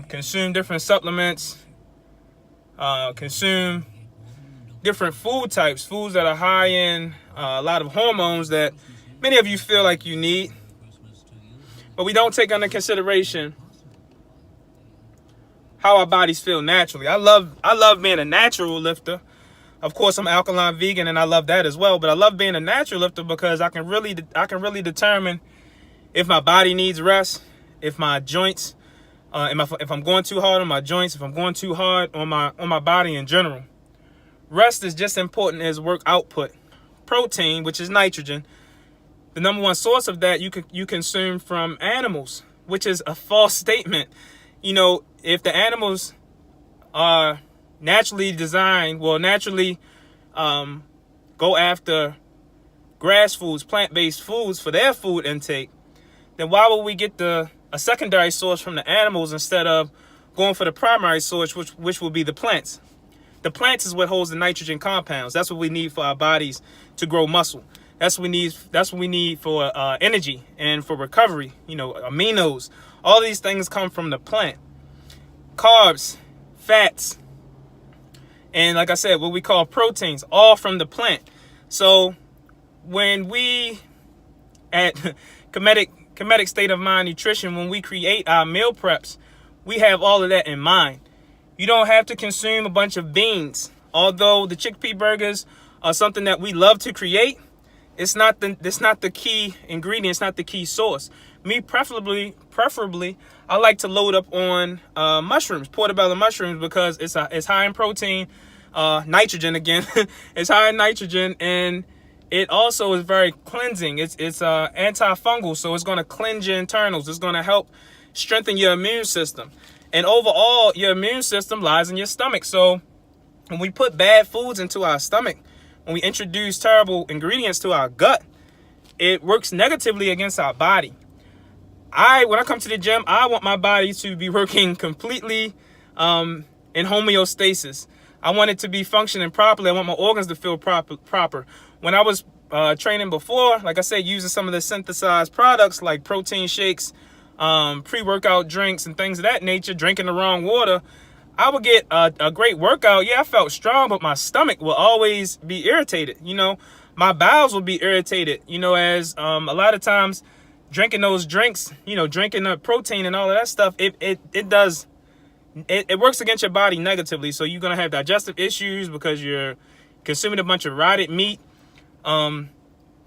consume different supplements, consume different food types, foods that are high in a lot of hormones that many of you feel like you need, but we don't take under consideration how our bodies feel naturally. I love being a natural lifter. Of course, I'm alkaline vegan, and I love that as well. But I love being a natural lifter because I can really determine if my body needs rest, if my joints, if I'm going too hard on my joints, if I'm going too hard on my body in general. Rest is just as important as work output. Protein, which is nitrogen, the number one source of that you consume from animals, which is a false statement. You know, if the animals are naturally designed, naturally go after grass foods, plant-based foods for their food intake, then why would we get a secondary source from the animals instead of going for the primary source, which will be the plants? The plants is what holds the nitrogen compounds. That's what we need for our bodies to grow muscle. That's what we need for energy and for recovery. You know, aminos. All these things come from the plant. Carbs, fats, and like I said, what we call proteins, all from the plant. So when we at Comedic State of Mind Nutrition, when we create our meal preps, we have all of that in mind. You don't have to consume a bunch of beans. Although the chickpea burgers are something that we love to create, it's not the key ingredient, it's not the key source. Me, preferably, I like to load up on mushrooms, portobello mushrooms, because it's high in protein, nitrogen again. It's high in nitrogen, and it also is very cleansing. It's antifungal, so it's going to cleanse your internals. It's going to help strengthen your immune system. And overall, your immune system lies in your stomach. So when we put bad foods into our stomach, when we introduce terrible ingredients to our gut, it works negatively against our body. When I come to the gym, I want my body to be working completely in homeostasis. I want it to be functioning properly. I want my organs to feel proper. When I was training before, like I said, using some of the synthesized products like protein shakes, pre-workout drinks and things of that nature, drinking the wrong water, I would get a great workout. Yeah, I felt strong, but my stomach will always be irritated. You know, my bowels will be irritated, you know, as a lot of times drinking those drinks, you know, drinking the protein and all of that stuff, it works against your body negatively. So you're going to have digestive issues because you're consuming a bunch of rotted meat. And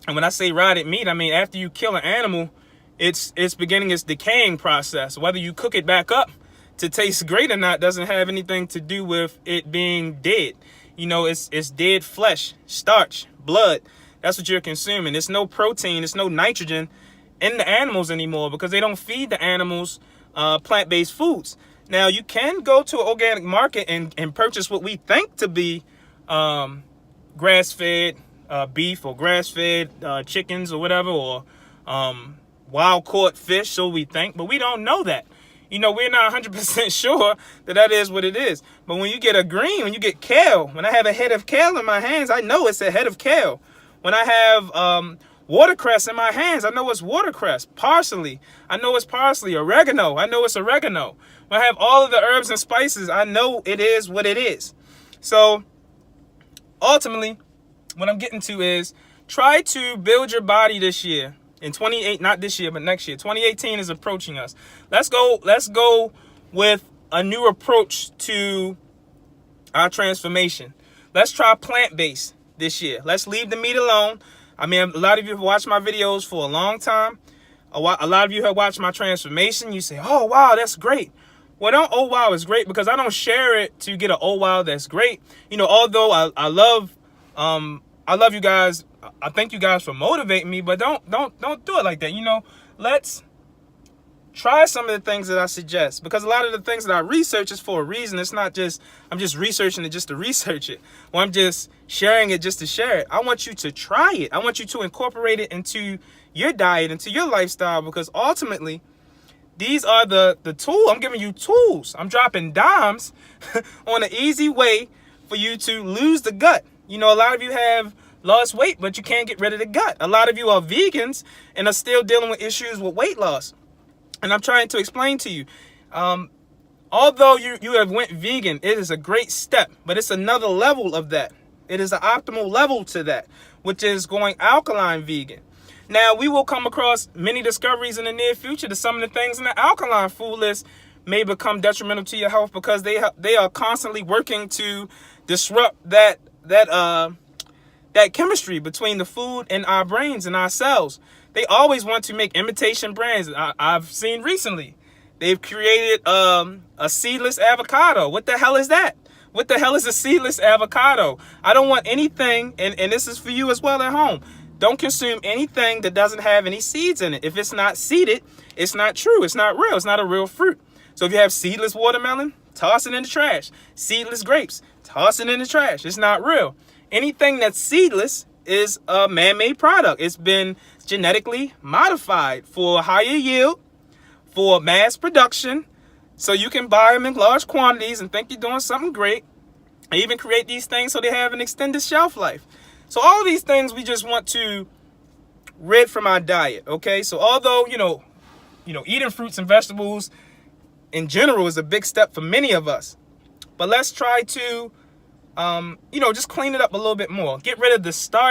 when I say rotted meat, I mean, after you kill an animal, it's beginning its decaying process. Whether you cook it back up to taste great or not doesn't have anything to do with it being dead. You know, it's dead flesh, starch, blood. That's what you're consuming. There's no protein, there's no nitrogen in the animals anymore because they don't feed the animals plant-based foods. Now, you can go to an organic market and purchase what we think to be grass-fed beef or grass-fed chickens or whatever, or wild-caught fish, so we think, but we don't know that. You know, we're not 100% sure that is what it is. But when you get when you get kale, when I have a head of kale in my hands, I know it's a head of kale. When I have watercress in my hands, I know it's watercress. Parsley, I know it's parsley. Oregano, I know it's oregano. When I have all of the herbs and spices, I know it is what it is. So ultimately, what I'm getting to is try to build your body this year. In 2018, not this year, but next year. 2018 is approaching us. Let's go with a new approach to our transformation. Let's try plant-based this year. Let's leave the meat alone. I mean, a lot of you have watched my videos for a long time. A lot of you have watched my transformation. You say, oh, wow, that's great. Well, oh, wow, it's great because I don't share it to get an oh, wow, that's great. You know, although I love you guys. I thank you guys for motivating me, but don't do it like that. You know, let's try some of the things that I suggest, because a lot of the things that I research is for a reason. It's not just I'm just researching it just to research it, or I'm just sharing it just to share it. I want you to try it. I want you to incorporate it into your diet, into your lifestyle, because ultimately these are the tools. I'm giving you tools. I'm dropping dimes on an easy way for you to lose the gut. You know, a lot of you have lost weight, but you can't get rid of the gut. A lot of you are vegans and are still dealing with issues with weight loss. And I'm trying to explain to you, Although you have went vegan, it is a great step, but it's another level of that. It is an optimal level to that, which is going alkaline vegan. Now, we will come across many discoveries in the near future that some of the things in the alkaline food list may become detrimental to your health, because they are constantly working to disrupt that chemistry between the food and our brains and our cells. They always want to make imitation brands. I've seen recently they've created a seedless avocado. What the hell is that? What the hell is a seedless avocado? I don't want anything, and this is for you as well at home. Don't consume anything that doesn't have any seeds in it. If it's not seeded, it's not true. It's not real. It's not a real fruit. So if you have seedless watermelon, toss it in the trash. Seedless grapes, toss it in the trash. It's not real. Anything that's seedless is a man-made product. It's been genetically modified for higher yield, for mass production, so you can buy them in large quantities and think you're doing something great. I even create these things so they have an extended shelf life. So all of these things we just want to rid from our diet, okay? So although, eating fruits and vegetables in general is a big step for many of us, but let's try to, just clean it up a little bit more. Get rid of the starch.